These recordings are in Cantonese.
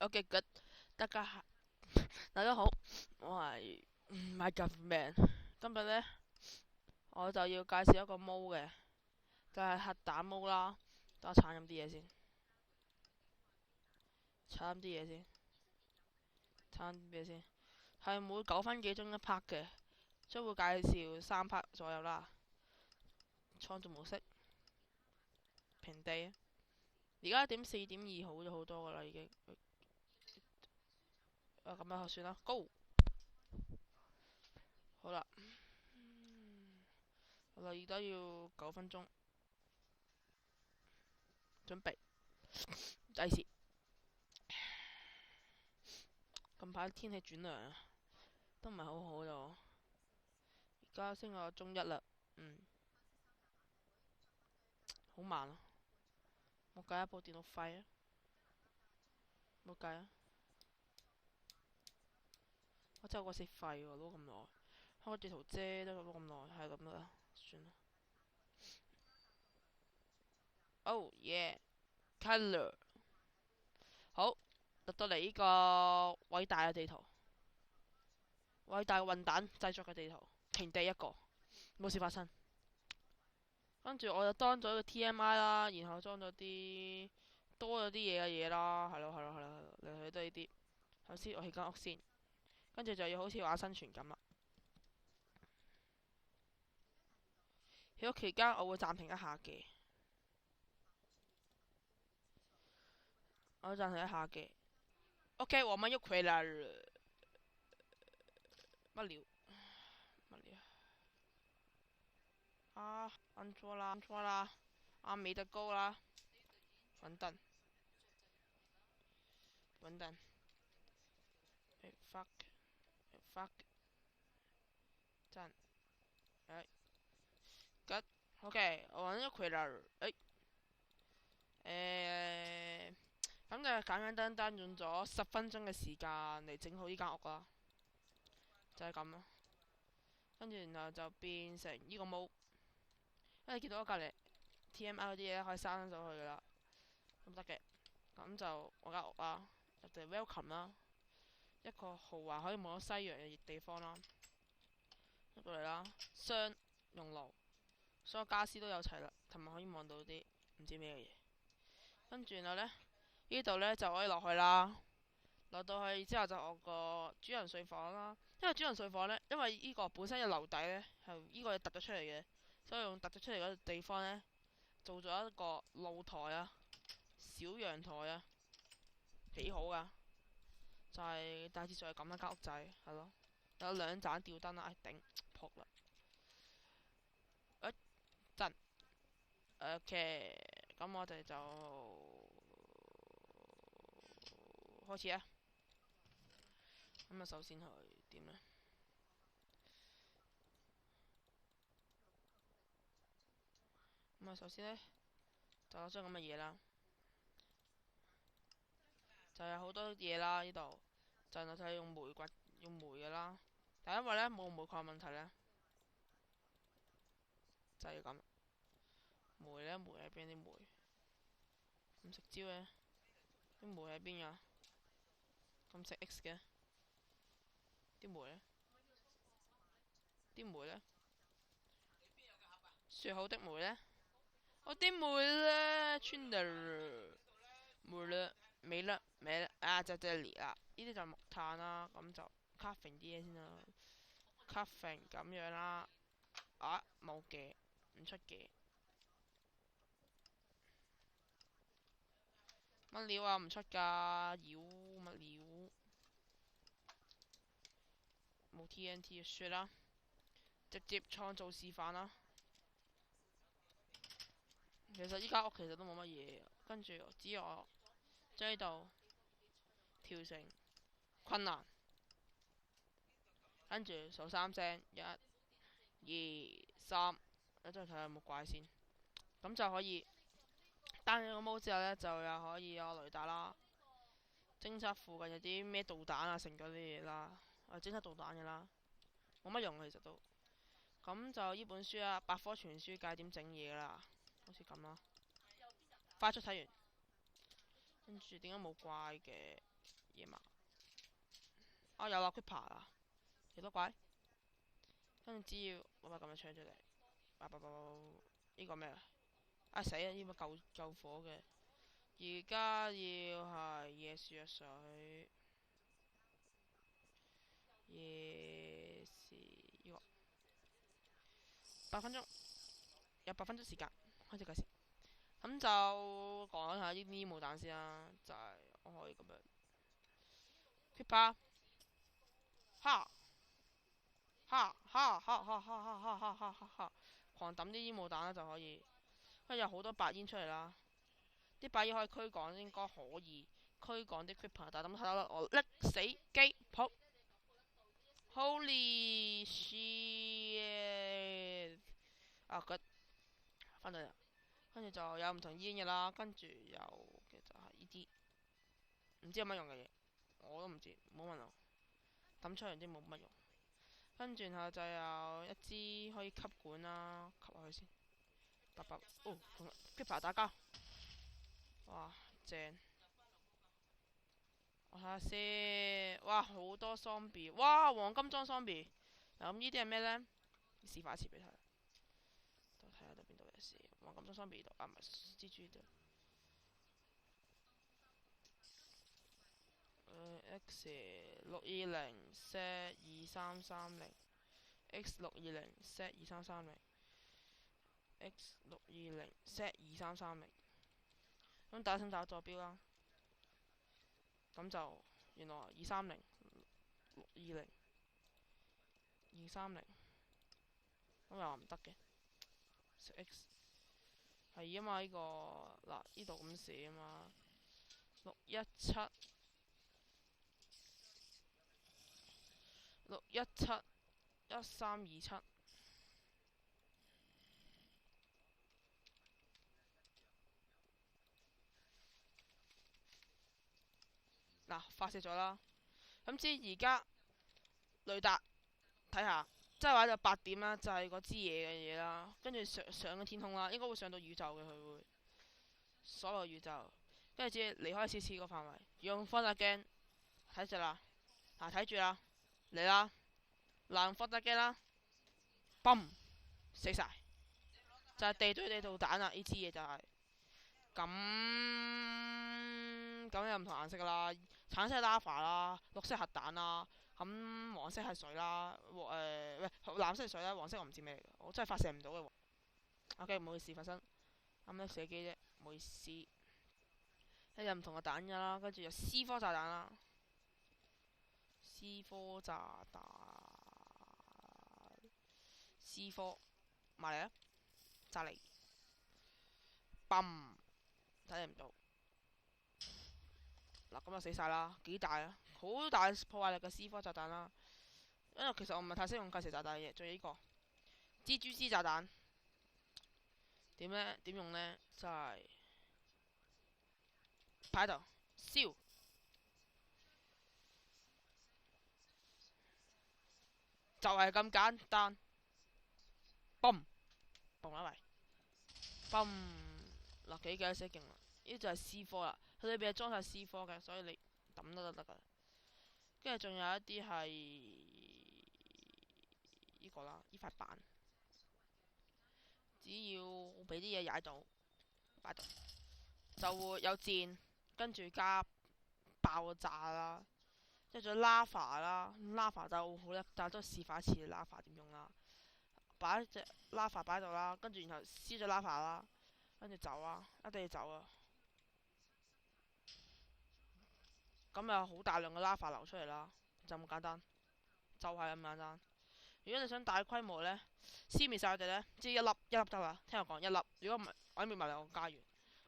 OK，good，大家好，我係Minecraft Man。今日呢，我就要介紹一個毛嘅，就係核彈毛啦。等我鏟飲啲嘢先，鏟飲啲嘢先，鏟啲嘢先。係每9分幾鐘一 part 嘅，將會介紹3 part 左右啦。創造模式，平地。而家1.4.2好咗好多噶啦，已經。咁樣算啦，Go。好啦，好啦，而家要9分鐘，準備計時。近排天氣轉涼啊，都唔係好好咯。而家升到中一啦，好慢啊！冇計啊，部電腦廢啊，冇計啊！我真係鬼死廢喎，攞咁耐，開個地圖啫都攞咁耐，係咁啦，算啦。Oh yeah，color 好，落到嚟呢個偉大嘅地圖，偉大嘅混蛋製作嘅地圖，平地一個，冇事發生。跟住我就裝咗個 TMI 啦，然後裝咗啲多咗啲嘢嘅嘢啦，係咯，嚟去都呢啲。首先我起間屋先，跟住就要好似玩生存咁啦。喺屋期間我會暫停一下嘅，我會暫停一下嘅。OK，我們又回來了。乜料？乜料？按錯啦，按錯啦，沒得勾啦，完蛋，完蛋。fuck，讚，吉，OK，我們又回來了。咁就簡簡單單用咗10分鐘嘅時間嚟整好呢間屋啦，就係咁咯。跟住然後就變成呢個毛，因為你見到我隔離 TMI 嗰啲嘢可以刪咗佢噶啦，咁得嘅。咁就我間屋啦，入嚟 welcome 啦，一個豪華可以望到西洋嘅熱地方啦。入到嚟啦，雙熔爐，所有家私都有齊啦，同埋可以望到啲唔知咩嘅嘢。跟住然後呢度呢就可以落去啦。落到去之後就我個主人睡房啦。因為主人睡房呢，因為呢個本身嘅樓底呢係呢個突咗出嚟嘅，所以用突咗出嚟嗰個地方呢，做咗一個露台啊，小陽台啊，幾好噶。就係大致上係咁啦，間屋仔係咯，有2盞吊燈啦，頂仆啦，震，OK，咁我哋就開始啊。咁啊，首先係點呢？咁啊，首先呢，就有張咁嘅嘢啦，就有好多嘢啦。呢度就係用煤掘，用煤嘅啦。但因為呢冇煤礦問題呢，就係咁。煤呢？煤喺邊啲煤？咁食蕉嘅啲煤喺邊啊？咁食 X 嘅啲煤呢？啲煤呢？説好的煤呢？我啲煤呢？穿了煤啦，沒啦，沒啦啊！就這裡啦，呢啲就木炭啦，咁就 crafting 啲嘢先啦。crafting 咁樣啦，冇嘅，唔出嘅。乜料啊？唔出㗎，妖乜料？冇 TNT 算啦，直接創造示範啦。其實依間屋其實都冇乜嘢，跟住只要我將呢度調成困難，跟住數3聲，1、2、3，一陣睇下有冇怪先，咁就可以單咗個毛之後呢，就又可以有雷達啦，偵測附近有啲咩導彈啊，成嗰啲嘢啦，偵測導彈嘅啦，冇乜用其實都。咁就呢本書啊，百科全書教點整嘢啦，好似咁啦。快速睇完。跟住點解冇怪嘅嘢嘛？啊有啦，Creeper 啦，幾多怪？跟住只要我把咁樣唱出嚟，呢個咩啊？啊死啊！呢個救火嘅，而家要係椰樹藥水，椰樹呢個8分鐘，有8分鐘時間開始計時。咁就講下呢啲煙霧彈先啦，就係、我可以咁樣 Creeper 哈哈哈哈哈哈哈哈哈哈哈，狂抌啲煙霧彈啦就可以，跟住有好多白煙出嚟啦。啲白煙可以驅趕，應該可以驅趕啲 Creeper，但係咁睇到我拎死機撲 Holy shit！啊佢翻到嚟，跟住就有唔同煙嘅啦，跟住有嘅就係呢啲唔知有乜用嘅嘢，我都唔知，唔好問我，抌出嚟啲冇乜用。跟住然後就有一支可以吸管啦，吸落去先。哦，同 Creeper 打交，哇正！我睇下先，哇好多喪屍，哇黃金裝喪屍。嗱咁呢啲係咩呢？示範一次俾你睇，睇下到邊度嘅先。黃金裝喪屍度，啊唔係蜘蛛度。X 620 set 2330 X 620 set 2330 X 620 set 2330，咁打先打坐標啦。咁就原來230 620 230，咁又話唔得嘅。X 係啊嘛，呢個嗱呢度咁寫啊嘛，617 617 1327。嗱發射咗啦，咁知而家雷達睇下，即係話就8點啦，就係嗰支嘢嘅嘢啦，跟住上嘅天空啦，應該會上到宇宙嘅，佢會所有宇宙，跟住只離開少少個範圍，用放大鏡睇住啦，睇住啦，嚟啦，用放大鏡啦，嘣死晒，就係地對地導彈啦，呢支嘢就係、咁有唔同顏色噶啦，橙色係 lava 啦，綠色係核彈啦，咁黃色係水啦，喂藍色係水啦，黃色我唔知咩嚟嘅，我真係發射唔到嘅喎。OK，唔好意思發生，啱啱射機啫，唔好意思。跟住有唔同嘅彈㗎啦，跟住有 C4 炸彈啦，C4 炸彈，C4 埋嚟啊，炸嚟，嘣，睇你唔到。嗱咁就死晒啦，幾大啊？好大破壞力嘅 C4 炸彈啦。因為其實我唔係太識用計時炸彈嘅，仲有呢個蜘蛛絲炸彈。點呢？點用呢？就係擺喺度燒，就係咁簡單。嘣，嘣啦喂，嘣，嗱幾鬼死勁啦！呢就係 C4啦，佢裏邊係裝晒 C4嘅，所以你抌都得㗎。跟住仲有一啲係呢個啦，呢塊板，只要俾啲嘢踩到，擺度就會有箭，跟住加爆炸啦，即係仲有 lava 啦，lava 就好叻，但係都示範一次 lava 點用啦。擺隻 lava 擺喺度啦，跟住然後撕咗 lava 啦，跟住走啊，一定要走啊。咁有好大量嘅 lava 流出嚟啦，就咁簡單，就係咁簡單。如果你想大規模呢，消滅晒佢哋呢，只要一粒得啦。聽我講一粒，如果唔係毀滅埋嚟我家園。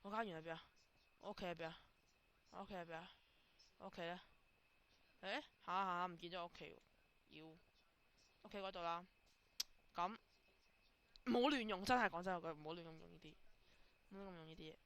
我家園喺邊啊？我屋企喺邊啊？我屋企喺邊啊？我屋企呢？誒，行下行下唔見咗我屋企喎，要屋企嗰度啦。咁唔好亂用，真係講真嗰句，唔好亂咁用呢啲，唔好咁用呢啲嘢。